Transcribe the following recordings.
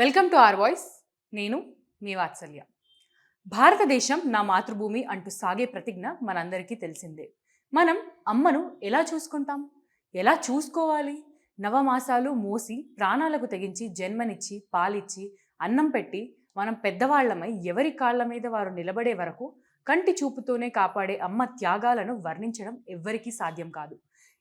Welcome to are voice. నేను మీ వాత్సల్య. భారతదేశం నా మాతృభూమి అంటూ సాగే ప్రతిజ్ఞ మనందరికీ తెలిసిందే. మనం అమ్మను ఎలా చూసుకుంటాం, ఎలా చూసుకోవాలి? నవమాసాలు మోసి ప్రాణాలకు తెగించి జన్మనిచ్చి పాలిచ్చి అన్నం పెట్టి మనం పెద్దవాళ్లమై ఎవరి కాళ్ళ మీద వారు నిలబడే వరకు కంటి చూపుతోనే కాపాడే అమ్మ త్యాగాలను వర్ణించడం ఎవ్వరికీ సాధ్యం కాదు.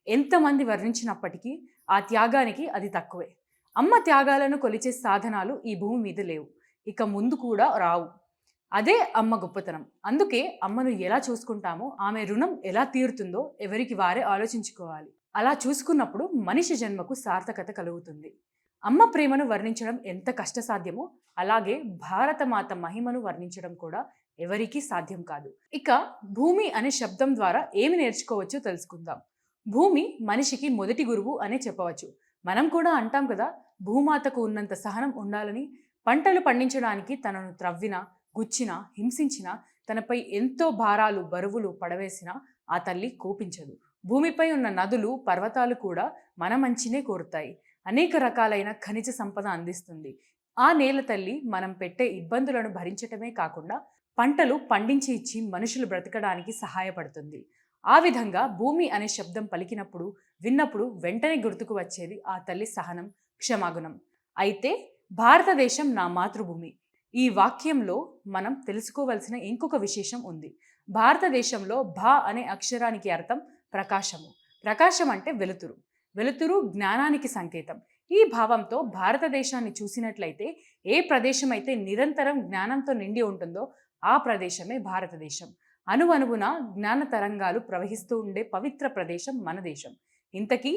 ఎంతమంది వర్ణించినప్పటికీ ఆ త్యాగానికి అది తక్కువే. అమ్మ త్యాగాలను కొలిచే సాధనాలు ఈ భూమి మీద లేవు, ఇక ముందు కూడా రావు. అదే అమ్మ గొప్పతనం. అందుకే అమ్మను ఎలా చూసుకుంటామో ఆమె రుణం ఎలా తీరుతుందో ఎవరికి వారే ఆలోచించుకోవాలి. అలా చూసుకున్నప్పుడు మనిషి జన్మకు సార్థకత కలుగుతుంది. అమ్మ ప్రేమను వర్ణించడం ఎంత కష్టసాధ్యమో అలాగే భారతమాత మహిమను వర్ణించడం కూడా ఎవరికీ సాధ్యం కాదు. ఇక భూమి అనే శబ్దం ద్వారా ఏమి నేర్చుకోవచ్చో తెలుసుకుందాం. భూమి మనిషికి మొదటి గురువు అనే చెప్పవచ్చు. మనం కూడా అంటాం కదా, భూమాతకు ఉన్నంత సహనం ఉండాలని. పంటలు పండించడానికి తనను త్రవ్విన, గుచ్చిన, హింసించిన, తనపై ఎంతో భారాలు బరువులు పడవేసిన ఆ తల్లి కోపించదు. భూమిపై ఉన్న నదులు పర్వతాలు కూడా మన మంచినే కోరుతాయి. అనేక రకాలైన ఖనిజ సంపద అందిస్తుంది. ఆ నేల తల్లి మనం పెట్టే ఇబ్బందులను భరించటమే కాకుండా పంటలు పండించి ఇచ్చి మనుషులు బ్రతకడానికి సహాయపడుతుంది. ఆ విధంగా భూమి అనే శబ్దం పలికినప్పుడు విన్నప్పుడు వెంటనే గుర్తుకు వచ్చేది ఆ తల్లి సహనం, క్షమాగుణం. అయితే భారతదేశం నా మాతృభూమి, ఈ వాక్యంలో మనం తెలుసుకోవలసిన ఇంకొక విశేషం ఉంది. భారతదేశంలో భా అనే అక్షరానికి అర్థం ప్రకాశము. ప్రకాశం అంటే వెలుతురు. వెలుతురు జ్ఞానానికి సంకేతం. ఈ భావంతో భారతదేశాన్ని చూసినట్లయితే ఏ ప్రదేశం అయితే నిరంతరం జ్ఞానంతో నిండి ఉంటుందో ఆ ప్రదేశమే భారతదేశం. అణువణువున జ్ఞాన తరంగాలు ప్రవహిస్తూ ఉండే పవిత్ర ప్రదేశం మన దేశం. ఇంతకీ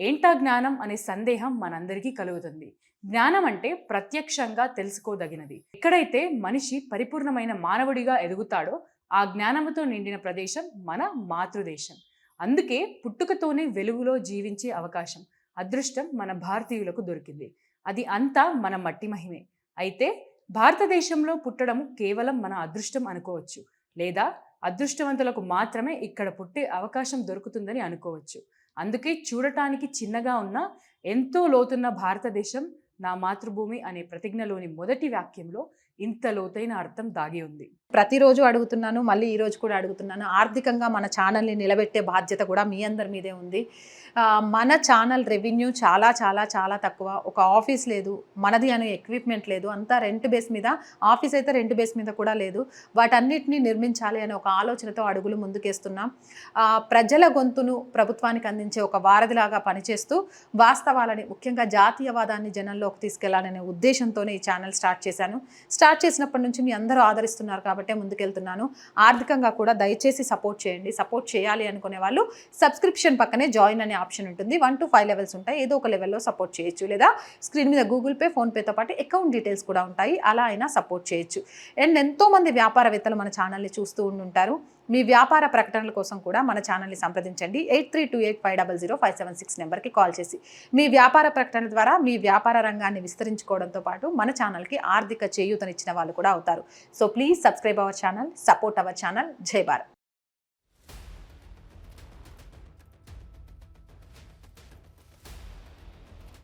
ఏంటా జ్ఞానం అనే సందేహం మనందరికీ కలుగుతుంది. జ్ఞానం అంటే ప్రత్యక్షంగా తెలుసుకోదగినది. ఎక్కడైతే మనిషి పరిపూర్ణమైన మానవుడిగా ఎదుగుతాడో ఆ జ్ఞానముతో నిండిన ప్రదేశం మన మాతృదేశం. అందుకే పుట్టుకతోనే వెలుగులో జీవించే అవకాశం, అదృష్టం మన భారతీయులకు దొరికింది. అది అంతా మన మట్టి మహిమే. అయితే భారతదేశంలో పుట్టడం కేవలం మన అదృష్టం అనుకోవచ్చు, లేదా అదృష్టవంతులకు మాత్రమే ఇక్కడ పుట్టే అవకాశం దొరుకుతుందని అనుకోవచ్చు. అందుకే చూడటానికి చిన్నగా ఉన్న ఎంతో లోతున్న భారతదేశం నా మాతృభూమి అనే ప్రతిజ్ఞలోని మొదటి వాక్యంలో ఇంత లోతైన అర్థం దాగి ఉంది. ప్రతిరోజు అడుగుతున్నాను, మళ్ళీ ఈరోజు కూడా అడుగుతున్నాను. ఆర్థికంగా మన ఛానల్ని నిలబెట్టే బాధ్యత కూడా మీ అందరి మీదే ఉంది. మన ఛానల్ రెవెన్యూ చాలా చాలా చాలా తక్కువ. ఒక ఆఫీస్ లేదు, మనది అనే ఎక్విప్మెంట్ లేదు, అంతా రెంట్ బేస్ మీద. ఆఫీస్ అయితే రెంట్ బేస్ మీద కూడా లేదు. వాటన్నిటిని నిర్మించాలి అనే ఒక ఆలోచనతో అడుగులు ముందుకేస్తున్నాం. ప్రజల గొంతును ప్రభుత్వానికి అందించే ఒక వారధిలాగా పనిచేస్తూ వాస్తవాలని, ముఖ్యంగా జాతీయవాదాన్ని జనంలోకి తీసుకెళ్లాలనే ఉద్దేశంతోనే ఈ ఛానల్ స్టార్ట్ చేశాను. స్టార్ట్ చేసినప్పటి నుంచి మీ అందరూ ఆదరిస్తున్నారు కాబట్టి ముందుకెళ్తున్నాను. ఆర్థికంగా కూడా దయచేసి సపోర్ట్ చేయండి. సపోర్ట్ చేయాలి అనుకునే వాళ్ళు సబ్స్క్రిప్షన్ పక్కనే జాయిన్ అనే ఆప్షన్ ఉంటుంది. 1 to 5 లెవెల్స్ ఉంటాయి. ఏదో ఒక లెవెల్లో సపోర్ట్ చేయొచ్చు, లేదా స్క్రీన్ మీద గూగుల్ పే, ఫోన్పేతో పాటు అకౌంట్ డీటెయిల్స్ కూడా ఉంటాయి. అలా అయినా సపోర్ట్ చేయొచ్చు. అండ్ ఎంతోమంది వ్యాపారవేత్తలు మన ఛానల్ని చూస్తూ ఉంటారు. మీ వ్యాపార ప్రకటనల కోసం కూడా మన ఛానల్ని సంప్రదించండి. 8328500576 నెంబర్కి కాల్ చేసి మీ వ్యాపార ప్రకటన ద్వారా మీ వ్యాపార రంగాన్ని విస్తరించుకోవడంతో పాటు మన ఛానల్కి ఆర్థిక చేయూతనిచ్చిన వాళ్ళు కూడా అవుతారు. So please subscribe our channel, support our channel. జై భారత్.